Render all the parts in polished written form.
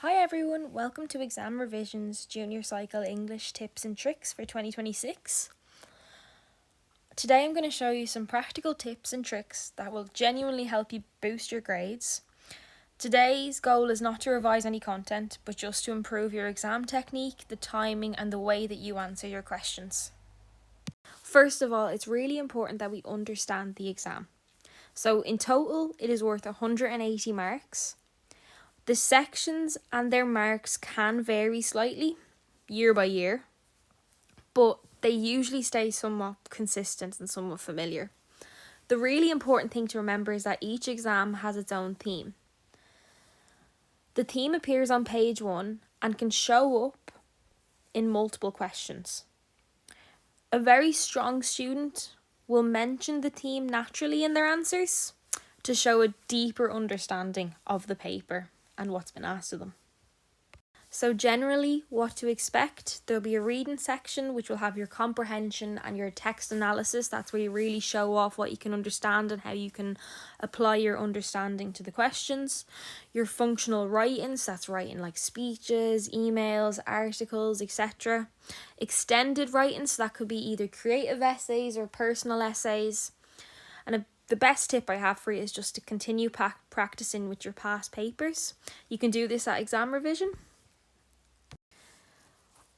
Hi everyone, welcome to ExamRevision's Junior Cycle English Tips and Tricks for 2026. Today I'm going to show you some practical tips and tricks that will genuinely help you boost your grades. Today's goal is not to revise any content, but just to improve your exam technique, the timing and the way that you answer your questions. First of all, it's really important that we understand the exam. So in total, it is worth 180 marks. The sections and their marks can vary slightly year by year, but they usually stay somewhat consistent and somewhat familiar. The really important thing to remember is that each exam has its own theme. The theme appears on page 1 and can show up in multiple questions. A very strong student will mention the theme naturally in their answers to show a deeper understanding of the paper and what's been asked of them. So generally what to expect, there'll be a reading section which will have your comprehension and your text analysis. That's where you really show off what you can understand and how you can apply your understanding to the questions. Your functional writings, that's writing like speeches, emails, articles, etc. Extended writings, so that could be either creative essays or personal essays. And the best tip I have for you is just to continue practicing with your past papers. You can do this at ExamRevision.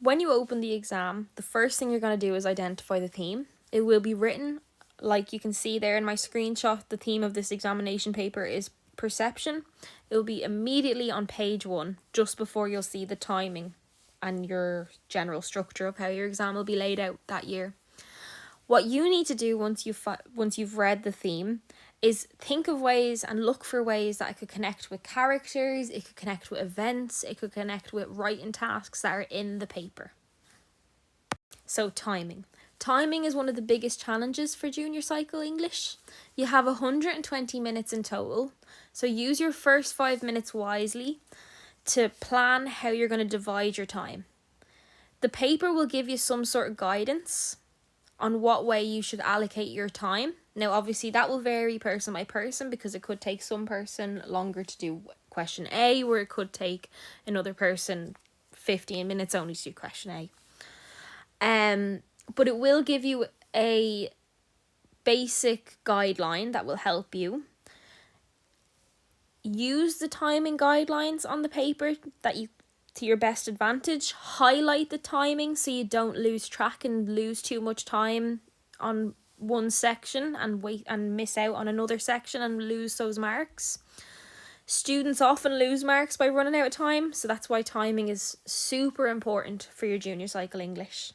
When you open the exam, the first thing you're going to do is identify the theme. It will be written, like you can see there in my screenshot, the theme of this examination paper is perception. It will be immediately on page 1, just before you'll see the timing and your general structure of how your exam will be laid out that year. What you need to do once you've read the theme is think of ways and look for ways that it could connect with characters, it could connect with events, it could connect with writing tasks that are in the paper. So timing. Timing is one of the biggest challenges for junior cycle English. You have 120 minutes in total, so use your first 5 minutes wisely to plan how you're going to divide your time. The paper will give you some sort of guidance on what way you should allocate your time. Now obviously that will vary person by person because it could take some person longer to do question A, where it could take another person 15 minutes only to do question A. But it will give you a basic guideline that will help you. Use the timing guidelines on the paper to your best advantage. Highlight the timing so you don't lose track and lose too much time on one section and miss out on another section and lose those marks. Students often lose marks by running out of time, so that's why timing is super important for your junior cycle English.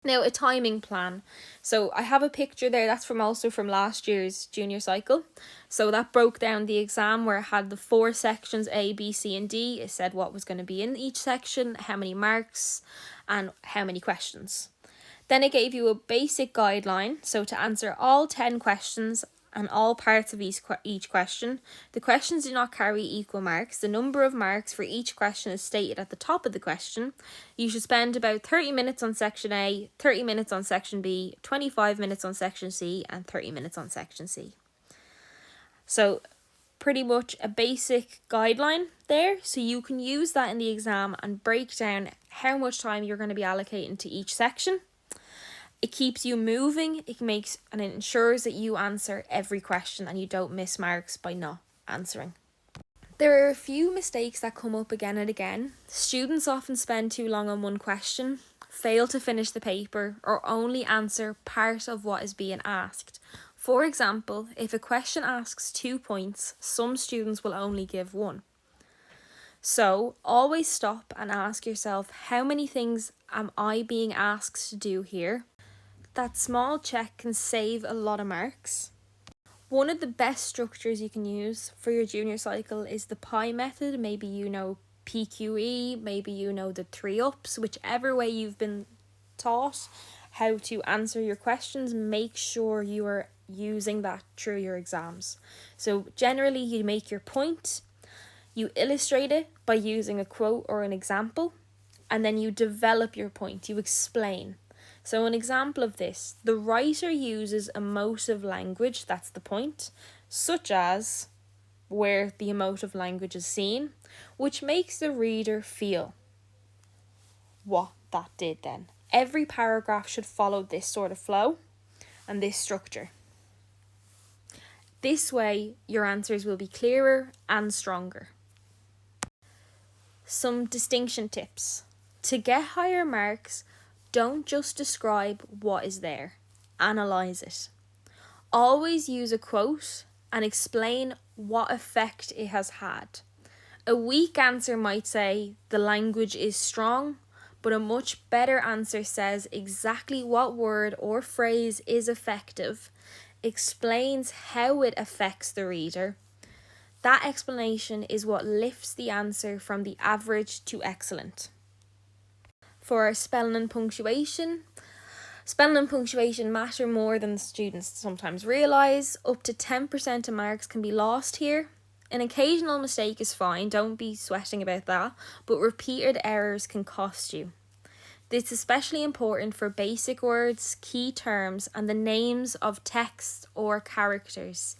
Now, a timing plan. So I have a picture there, that's also from last year's junior cycle. So that broke down the exam where it had the 4 sections A, B, C and D. It said what was going to be in each section, how many marks and how many questions. Then it gave you a basic guideline. So to answer all 10 questions and all parts of each question. The questions do not carry equal marks. The number of marks for each question is stated at the top of the question. You should spend about 30 minutes on section A, 30 minutes on section B, 25 minutes on section C, and 30 minutes on section C. So pretty much a basic guideline there. So you can use that in the exam and break down how much time you're going to be allocating to each section. It keeps you moving, it ensures that you answer every question and you don't miss marks by not answering. There are a few mistakes that come up again and again. Students often spend too long on one question, fail to finish the paper, or only answer part of what is being asked. For example, if a question asks 2 points, some students will only give 1. So always stop and ask yourself, how many things am I being asked to do here? That small check can save a lot of marks. One of the best structures you can use for your junior cycle is the PI method. Maybe you know PQE, maybe you know the 3 ups, whichever way you've been taught how to answer your questions, make sure you are using that through your exams. So generally you make your point, you illustrate it by using a quote or an example, and then you develop your point, you explain. So an example of this, the writer uses emotive language, that's the point, such as where the emotive language is seen, which makes the reader feel what that did then. Every paragraph should follow this sort of flow and this structure. This way, your answers will be clearer and stronger. Some distinction tips. To get higher marks, don't just describe what is there, analyse it. Always use a quote and explain what effect it has had. A weak answer might say the language is strong, but a much better answer says exactly what word or phrase is effective, explains how it affects the reader. That explanation is what lifts the answer from the average to excellent. For spelling and punctuation matter more than students sometimes realise. Up to 10% of marks can be lost here. An occasional mistake is fine, don't be sweating about that, but repeated errors can cost you. This is especially important for basic words, key terms, and the names of text or characters.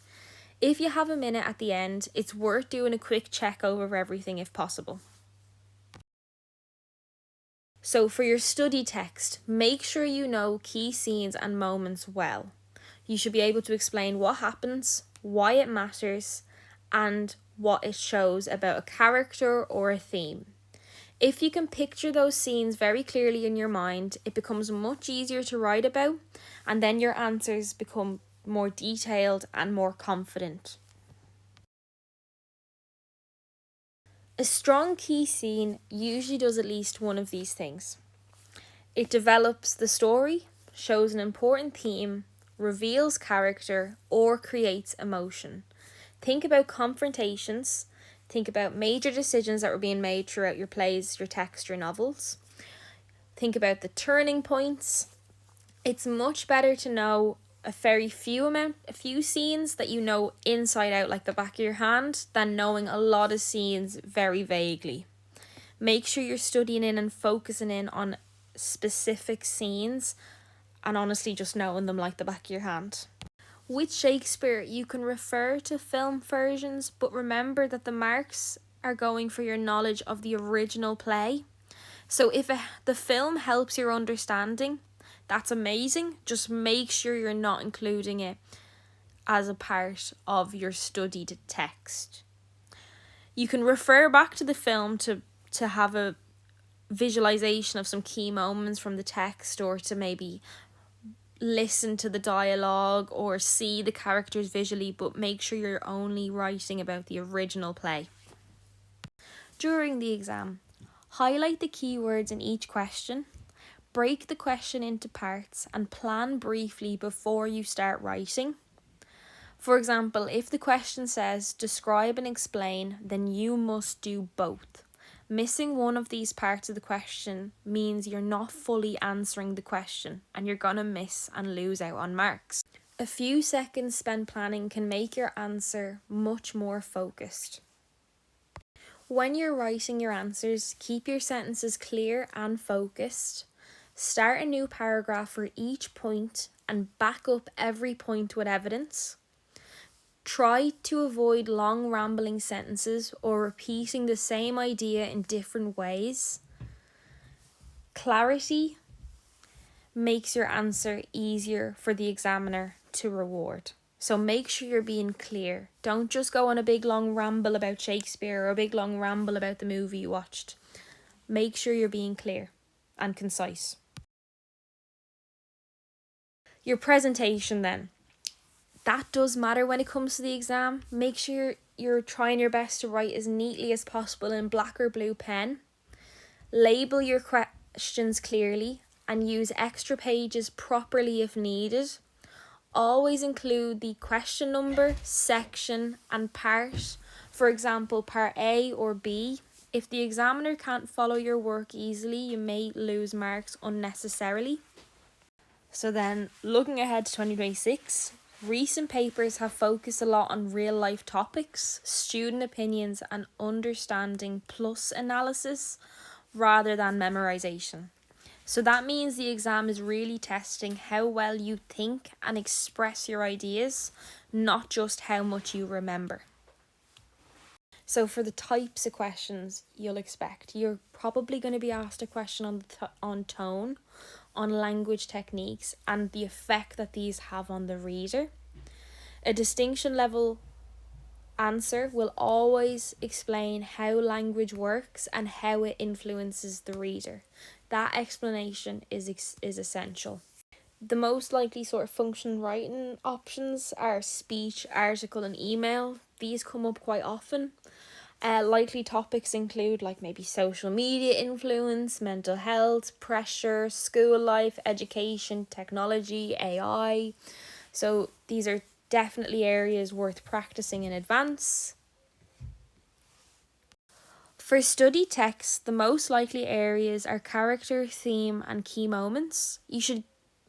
If you have a minute at the end, it's worth doing a quick check over everything if possible. So for your study text, make sure you know key scenes and moments well. You should be able to explain what happens, why it matters, and what it shows about a character or a theme. If you can picture those scenes very clearly in your mind, it becomes much easier to write about, and then your answers become more detailed and more confident. A strong key scene usually does at least one of these things. It develops the story, shows an important theme, reveals character, or creates emotion. Think about confrontations. Think about major decisions that were being made throughout your plays, your text, your novels. Think about the turning points. It's much better to know a few scenes that you know inside out like the back of your hand than knowing a lot of scenes very vaguely. Make sure you're studying in and focusing in on specific scenes and honestly just knowing them like the back of your hand. With Shakespeare, you can refer to film versions, but remember that the marks are going for your knowledge of the original play. So if the film helps your understanding, that's amazing. Just make sure you're not including it as a part of your studied text. You can refer back to the film to have a visualization of some key moments from the text, or to maybe listen to the dialogue or see the characters visually, but make sure you're only writing about the original play. During the exam, highlight the keywords in each question, break the question into parts, and plan briefly before you start writing. For example, if the question says describe and explain, then you must do both. Missing one of these parts of the question means you're not fully answering the question and you're going to miss and lose out on marks. A few seconds spent planning can make your answer much more focused. When you're writing your answers, keep your sentences clear and focused. Start a new paragraph for each point and back up every point with evidence. Try to avoid long rambling sentences or repeating the same idea in different ways. Clarity makes your answer easier for the examiner to reward. So make sure you're being clear. Don't just go on a big long ramble about Shakespeare or a big long ramble about the movie you watched. Make sure you're being clear and concise. Your presentation then. That does matter when it comes to the exam. Make sure you're trying your best to write as neatly as possible in black or blue pen. Label your questions clearly and use extra pages properly if needed. Always include the question number, section, and part. For example, part A or B. If the examiner can't follow your work easily, you may lose marks unnecessarily. So then, looking ahead to 2026, recent papers have focused a lot on real life topics, student opinions, and understanding plus analysis rather than memorization. So that means the exam is really testing how well you think and express your ideas, not just how much you remember. So for the types of questions you'll expect, you're probably going to be asked a question on tone, on language techniques, and the effect that these have on the reader. A distinction level answer will always explain how language works and how it influences the reader. That explanation is essential. The most likely sort of function writing options are speech, article, and email. These come up quite often. Likely topics include like maybe social media influence, mental health, pressure, school life, education, technology, AI. So these are definitely areas worth practicing in advance. For study texts, the most likely areas are character, theme, and key moments. You should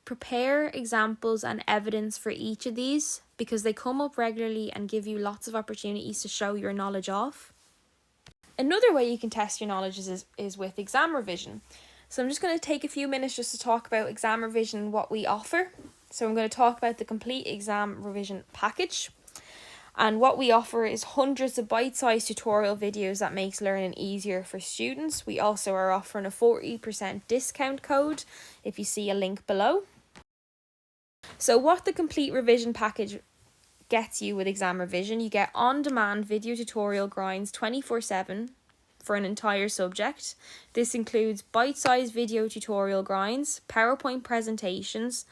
prepare examples and evidence for each of these because they come up regularly and give you lots of opportunities to show your knowledge off. Another way you can test your knowledge is with ExamRevision. So I'm just going to take a few minutes just to talk about ExamRevision and what we offer. So I'm going to talk about the complete ExamRevision package. And what we offer is hundreds of bite-sized tutorial videos that makes learning easier for students. We also are offering a 40% discount code if you see a link below. So what the complete revision package gets you with ExamRevision, you get on-demand video tutorial grinds 24/7 for an entire subject. This includes bite-sized video tutorial grinds, PowerPoint presentations,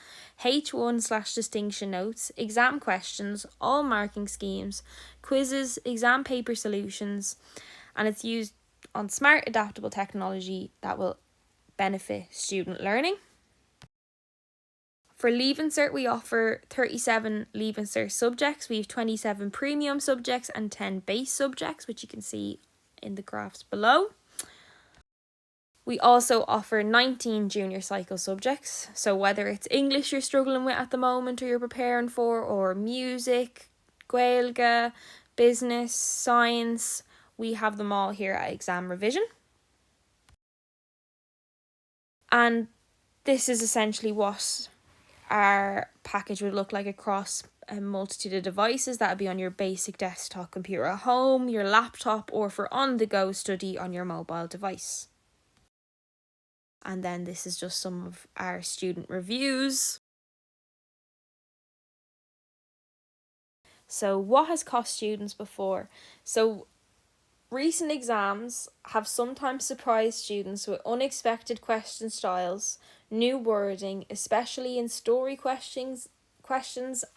H1/distinction notes, exam questions, all marking schemes, quizzes, exam paper solutions, and it's used on smart adaptable technology that will benefit student learning. For Leave Insert, we offer 37 Leave Insert subjects. We have 27 premium subjects and 10 base subjects, which you can see in the graphs below. We also offer 19 junior cycle subjects. So whether it's English you're struggling with at the moment or you're preparing for, or music, Gaeilge, business, science, we have them all here at ExamRevision. And this is essentially what our package would look like across a multitude of devices. That would be on your basic desktop computer at home, your laptop, or for on-the-go study on your mobile device. And then this is just some of our student reviews. So what has cost students before? So recent exams have sometimes surprised students with unexpected question styles, new wording, especially in story questions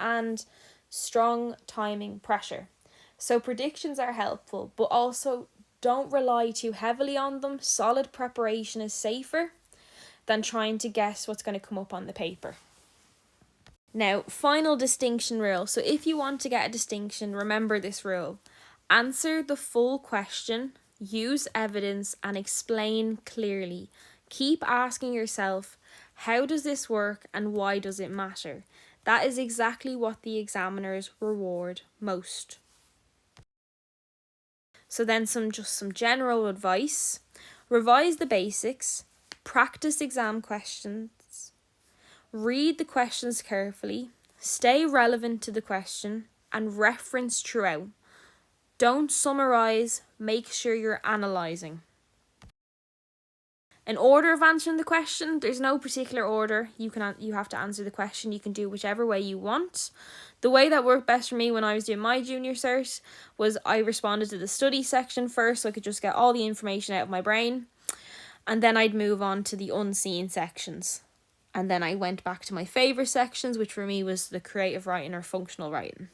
and strong timing pressure. So predictions are helpful, but also don't rely too heavily on them. Solid preparation is safer than trying to guess what's going to come up on the paper. Now, final distinction rule. So if you want to get a distinction, remember this rule. Answer the full question, use evidence, and explain clearly. Keep asking yourself, how does this work and why does it matter? That is exactly what the examiners reward most. So then some general advice. Revise the basics, practice exam questions, read the questions carefully, stay relevant to the question, and reference throughout. Don't summarise, make sure you're analysing. An order of answering the question, there's no particular order. You have to answer the question. You can do whichever way you want. The way that worked best for me when I was doing my junior cert was I responded to the study section first so I could just get all the information out of my brain. And then I'd move on to the unseen sections. And then I went back to my favourite sections, which for me was the creative writing or functional writing.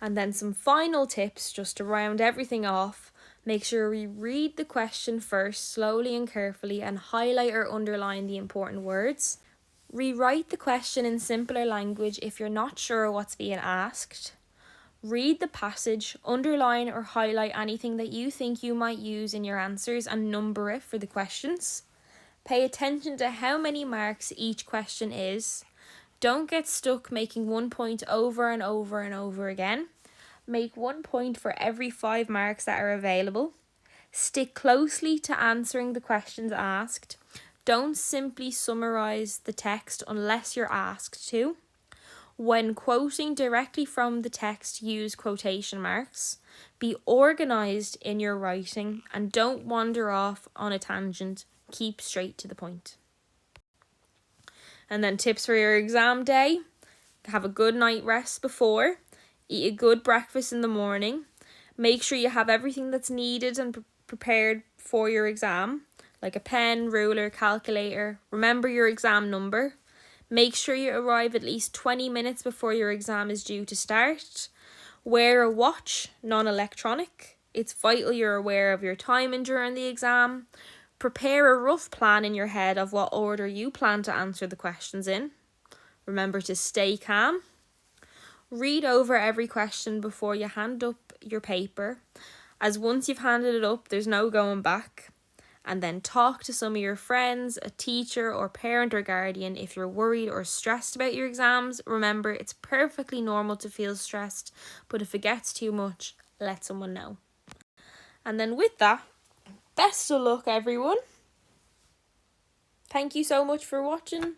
And then some final tips just to round everything off. Make sure we read the question first, slowly and carefully, and highlight or underline the important words. Rewrite the question in simpler language if you're not sure what's being asked. Read the passage, underline or highlight anything that you think you might use in your answers and number it for the questions. Pay attention to how many marks each question is. Don't get stuck making 1 point over and over and over again. Make 1 point for every 5 marks that are available. Stick closely to answering the questions asked. Don't simply summarise the text unless you're asked to. When quoting directly from the text, use quotation marks. Be organised in your writing and don't wander off on a tangent. Keep straight to the point. And then tips for your exam day. Have a good night rest before. Eat a good breakfast in the morning. Make sure you have everything that's needed and prepared for your exam, like a pen, ruler, calculator. Remember your exam number. Make sure you arrive at least 20 minutes before your exam is due to start. Wear a watch, non-electronic. It's vital you're aware of your timing during the exam. Prepare a rough plan in your head of what order you plan to answer the questions in. Remember to stay calm. Read over every question before you hand up your paper, as once you've handed it up, there's no going back. And then talk to some of your friends, a teacher or parent or guardian if you're worried or stressed about your exams. Remember, it's perfectly normal to feel stressed, but if it gets too much, let someone know. And then with that, best of luck everyone. Thank you so much for watching.